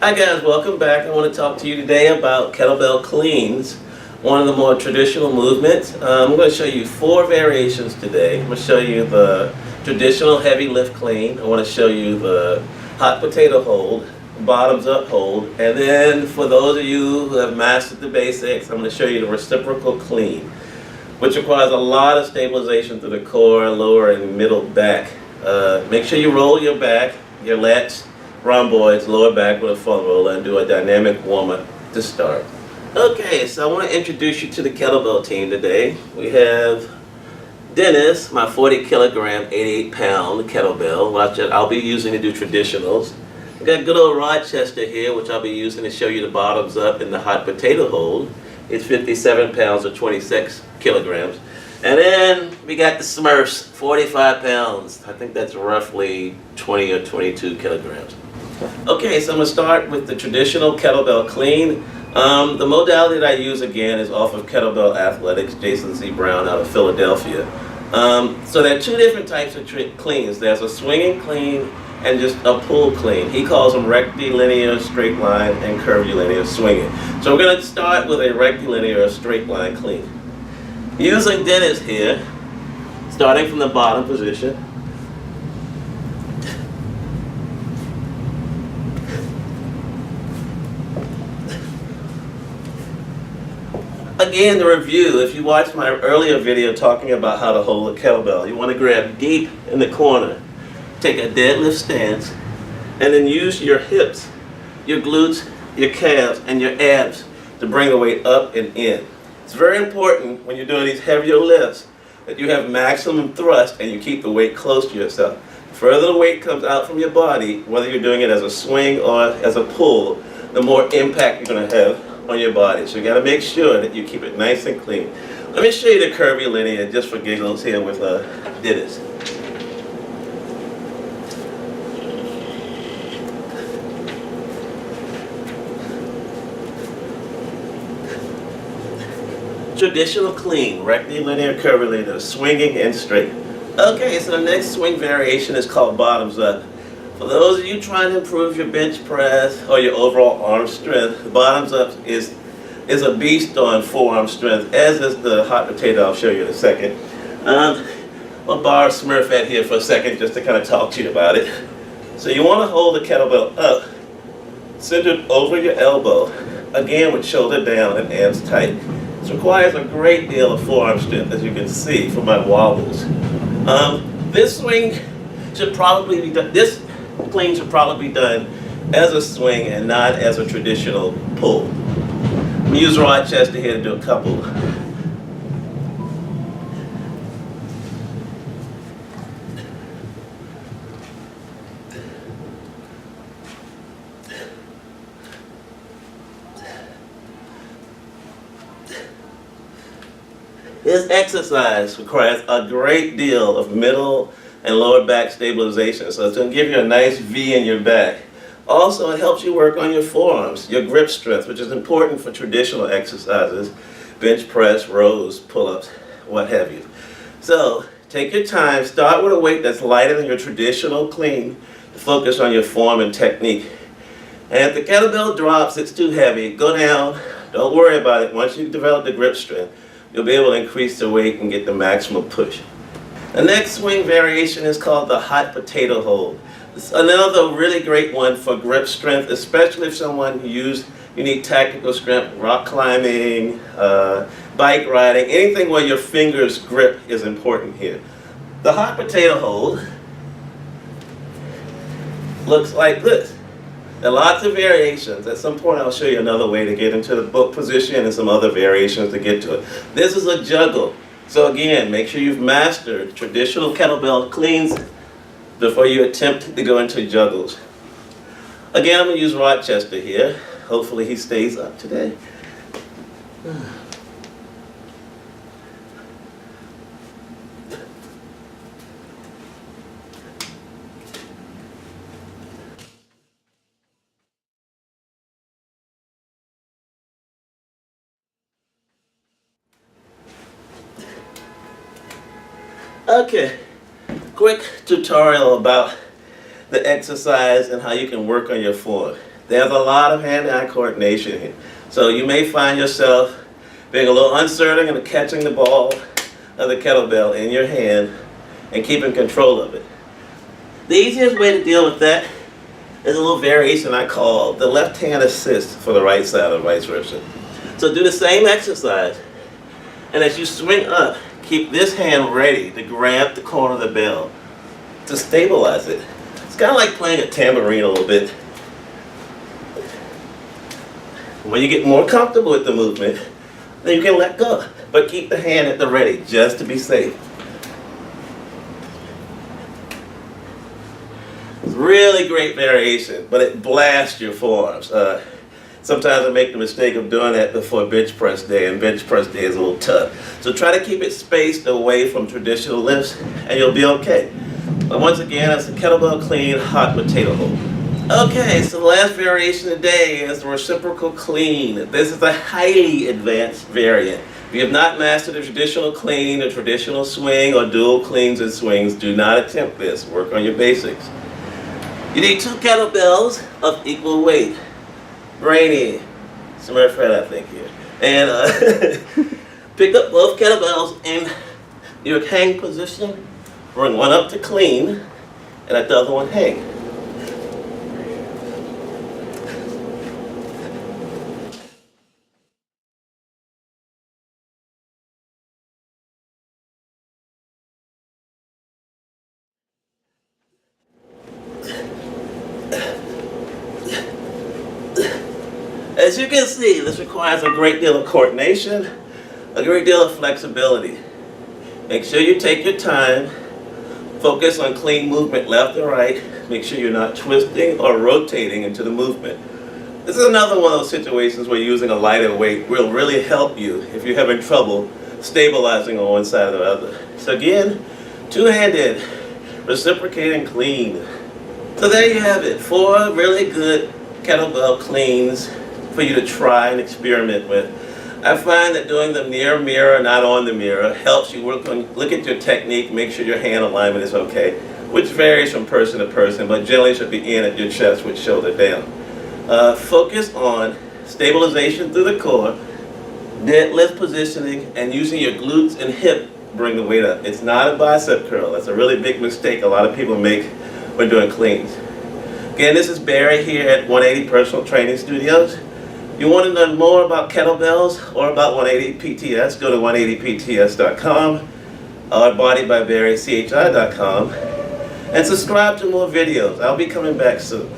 Hi guys, welcome back. I want to talk to you today about kettlebell cleans, one of the more traditional movements. I'm going to show you 4 variations today. I'm going to show you the traditional heavy lift clean. I want to show you the hot potato hold, bottoms up hold, and then for those of you who have mastered the basics, I'm going to show you the reciprocal clean, which requires a lot of stabilization through the core, lower and middle back. Make sure you roll your back, your lats, rhomboids, lower back with a foam roller, and do a dynamic warm-up to start. Okay, so I want to introduce you to the kettlebell team today. We have Dennis, my 40 kilogram, 88 pound kettlebell, which I'll be using to do traditionals. We got good old Rochester here, which I'll be using to show you the bottoms up in the hot potato hold. It's 57 pounds or 26 kilograms. And then we got the Smurfs, 45 pounds. I think that's roughly 20 or 22 kilograms. Okay, so I'm going to start with the traditional kettlebell clean. The modality that I use again is off of Kettlebell Athletics, Jason C. Brown out of Philadelphia. So there are 2 different types of cleans. There's a swinging clean and just a pull clean. He calls them rectilinear, straight line, and curvilinear swinging. So we're going to start with a rectilinear, straight line clean. Using Dennis here, starting from the bottom position. Again, the review, if you watched my earlier video talking about how to hold a kettlebell, you want to grab deep in the corner, take a deadlift stance, and then use your hips, your glutes, your calves, and your abs to bring the weight up and in. It's very important when you're doing these heavier lifts that you have maximum thrust and you keep the weight close to yourself. The further the weight comes out from your body, whether you're doing it as a swing or as a pull, the more impact you're going to have on your body. So you got to make sure that you keep it nice and clean. Let me show you the curvilinear just for giggles here with Dennis. Traditional clean, rectilinear, curvilinear, swinging and straight. Okay, so the next swing variation is called bottoms up. For those of you trying to improve your bench press or your overall arm strength, the bottoms up is a beast on forearm strength, as is the hot potato. I'll show you in a second. I'll borrow Smurf at here for a second just to kind of talk to you about it. So you want to hold the kettlebell up, centered over your elbow, again with shoulder down and abs tight. This requires a great deal of forearm strength, as you can see from my wobbles. This swing should probably be done. This clean should probably be done as a swing and not as a traditional pull. I'm going to use Rochester here to do a couple. This exercise requires a great deal of middle and lower back stabilization, so it's going to give you a nice V in your back. Also, it helps you work on your forearms, your grip strength, which is important for traditional exercises, bench press, rows, pull-ups, what have you. So, take your time, start with a weight that's lighter than your traditional clean to focus on your form and technique. And if the kettlebell drops, it's too heavy, go down, don't worry about it. Once you develop the grip strength, you'll be able to increase the weight and get the maximum push. The next swing variation is called the hot potato hold. It's another really great one for grip strength, especially if you need tactical strength, rock climbing, bike riding, anything where your fingers grip is important here. The hot potato hold looks like this. There are lots of variations. At some point I'll show you another way to get into the book position and some other variations to get to it. This is a juggle. So again, make sure you've mastered traditional kettlebell cleans before you attempt to go into juggles. Again, I'm going to use Rochester here. Hopefully he stays up today. Okay, quick tutorial about the exercise and how you can work on your form. There's a lot of hand-eye coordination here. So you may find yourself being a little uncertain and catching the ball of the kettlebell in your hand and keeping control of it. The easiest way to deal with that is a little variation I call the left hand assist for the right side or vice versa. So do the same exercise, and as you swing up, keep this hand ready to grab the corner of the bell to stabilize it. It's kind of like playing a tambourine a little bit. When you get more comfortable with the movement, then you can let go, but keep the hand at the ready just to be safe. It's really great variation, but it blasts your forearms. Sometimes I make the mistake of doing that before bench press day, and bench press day is a little tough. So try to keep it spaced away from traditional lifts, and you'll be okay. But once again, it's a kettlebell clean hot potato hold. Okay, so the last variation today is the reciprocal clean. This is a highly advanced variant. If you have not mastered a traditional clean, a traditional swing, or dual cleans and swings, do not attempt this. Work on your basics. You need 2 kettlebells of equal weight. Brainy, somewhere Fred I think here. And pick up both kettlebells in your hang position. Bring one up to clean, and let the other one hang. As you can see, this requires a great deal of coordination, a great deal of flexibility. Make sure you take your time, focus on clean movement left and right, make sure you're not twisting or rotating into the movement. This is another one of those situations where using a lighter weight will really help you if you're having trouble stabilizing on one side or the other. So again, two-handed, reciprocating clean. So there you have it, 4 really good kettlebell cleans for you to try and experiment with. I find that doing them near a mirror, not on the mirror, helps you look at your technique, make sure your hand alignment is okay, which varies from person to person, but generally should be in at your chest with shoulder down. Focus on stabilization through the core, deadlift positioning, and using your glutes and hip to bring the weight up. It's not a bicep curl. That's a really big mistake a lot of people make when doing cleans. Again, this is Barry here at 180 Personal Training Studios. If you want to learn more about kettlebells or about 180 PTS, go to 180pts.com or bodybybarrychi.com and subscribe to more videos. I'll be coming back soon.